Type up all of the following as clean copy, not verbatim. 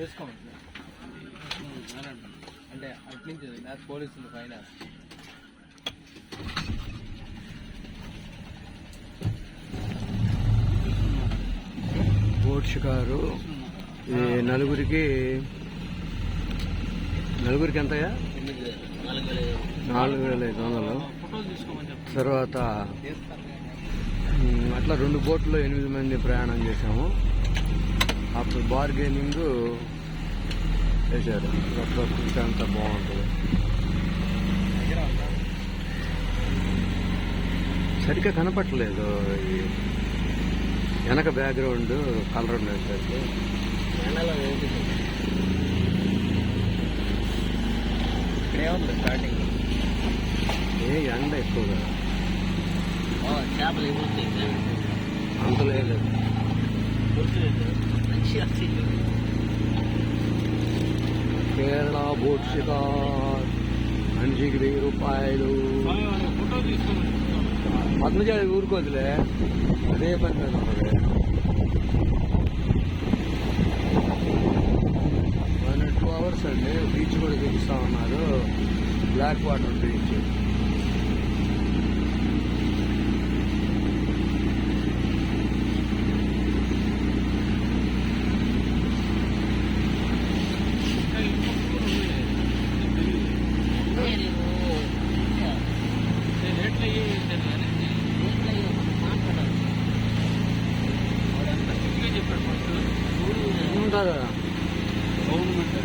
చేసుకోండి అంటే అట్నుంచి నాకు పోలీసులు పైన బోట్ షికారు ఇది నలుగురికి ఎంతయా 4,500. తర్వాత అట్లా 2 బోట్లో 8 మంది ప్రయాణం చేసాము. అప్పుడు బార్గెనింగ్ చేశారు. ప్రకృతి అంతా బాగుంటుంది. సరిగ్గా కనపట్టలేదు ఈ వెనక బ్యాక్గ్రౌండ్ కలర్ ఉండేసరికి. ఏముంది స్టార్టింగ్ ఎండ ఎక్కువగా చేపలు అంత లేదు. కేరళ బోట్ షికార్ మనిషికి 1000 రూపాయలు. పద్మజాడి ఊరుకోదులే, అదే పని మీద ఉంటుంది. 2 hours అండి. బీచ్ కూడా చూపిస్తా ఉన్నారు, బ్లాక్ వాటర్ బీచ్.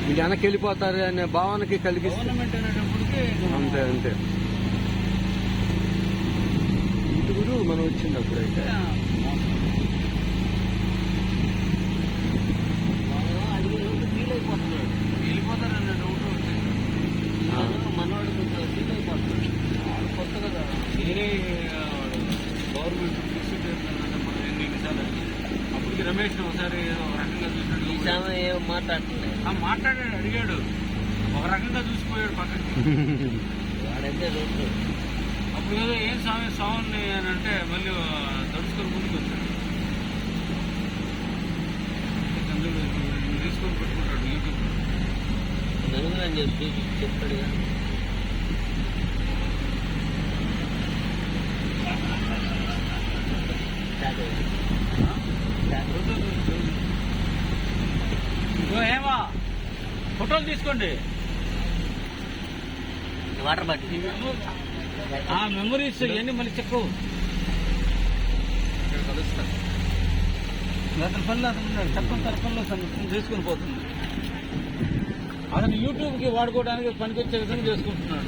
వీళ్ళు వెనక్కి వెళ్ళిపోతారు అనే భావనకి కలిగిస్తుంది. అంతే అంతే. ఇటుగురు మనం వచ్చింది అప్పుడైతే అప్పటికి రమేష్ ఒకసారి ఒక రకంగా చూసినట్టు మాట్లాడాడు, అడిగాడు, ఒక రకంగా చూసిపోయాడు పక్కకి. అప్పుడు ఏదో ఏం స్వామి అని అంటే మళ్ళీ తడుచుకొని ముందుకు వచ్చాడు. తీసుకొని పెట్టుకుంటాడు యూట్యూబ్ అని చెప్పి చెప్పాడు. ఏమా ఫోటోలు తీసుకోండి. వాటర్ బాటిల్ ఆ మెమరీస్ ఇవన్నీ మళ్ళీ చెప్పు. కలుస్తాను అతని పనిలో అతను తక్కువ తన పనిలో తీసుకుని పోతుంది. అతను యూట్యూబ్కి వాడుకోవడానికి పనికొచ్చే విధంగా చేసుకుంటున్నాడు.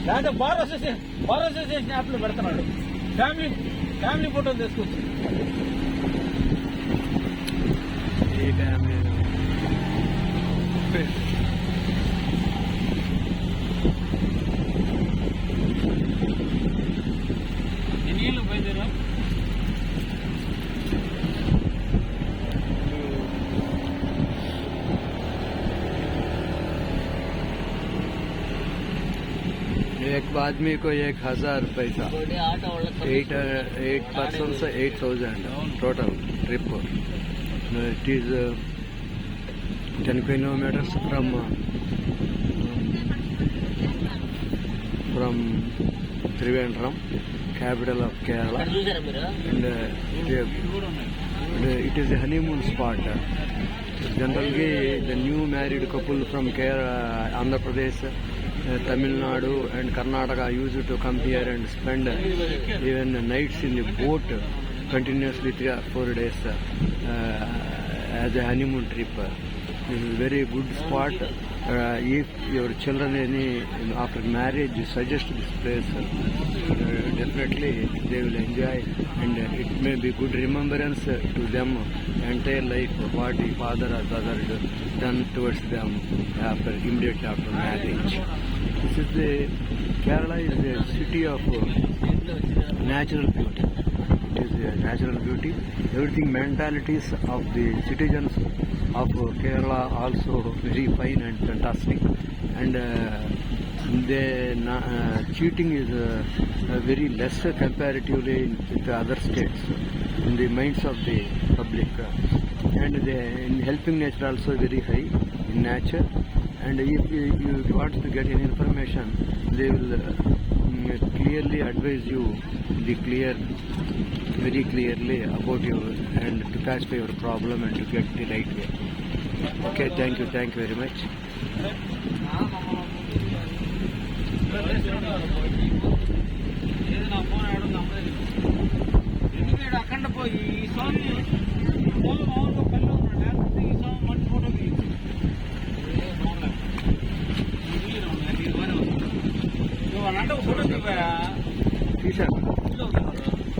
లేకపోతే బార్ అసోసియేషన్ యాప్లో పెడుతున్నాడు. ఫ్యామిలీ ఫోటోలు తీసుకొచ్చు. నీళ్ళు బయలుదేరా. एक आदमी को 1000 पैसा, 8 persons 8,000 total trip. It is 10 kilometers from Trivandrum, capital of Kerala, and it is a honeymoon spot. Generally, the new married couple from Kerala, Andhra Pradesh, Tamil Nadu and Karnataka used to come here and spend even nights in the boat continuously 3 or 4 days as a honeymoon trip. This is a very good spot. If your children after marriage suggest this place, definitely they will enjoy, and it may be good remembrance to them entire life what the father or brother done towards them immediately after marriage. This is Kerala is a city of natural beauty. It is a natural beauty. Everything mentalities of the citizens of Kerala also very fine and fantastic, and cheating is very less comparatively with other states. in the minds of the public. And the in helping nature also very high in nature. And if you want to get any information, they will clearly advise you very clearly about you and to pacify your problem and to get the right way. Okay, thank you very much. ఏది నా phone ఆడు నమ్మలేదు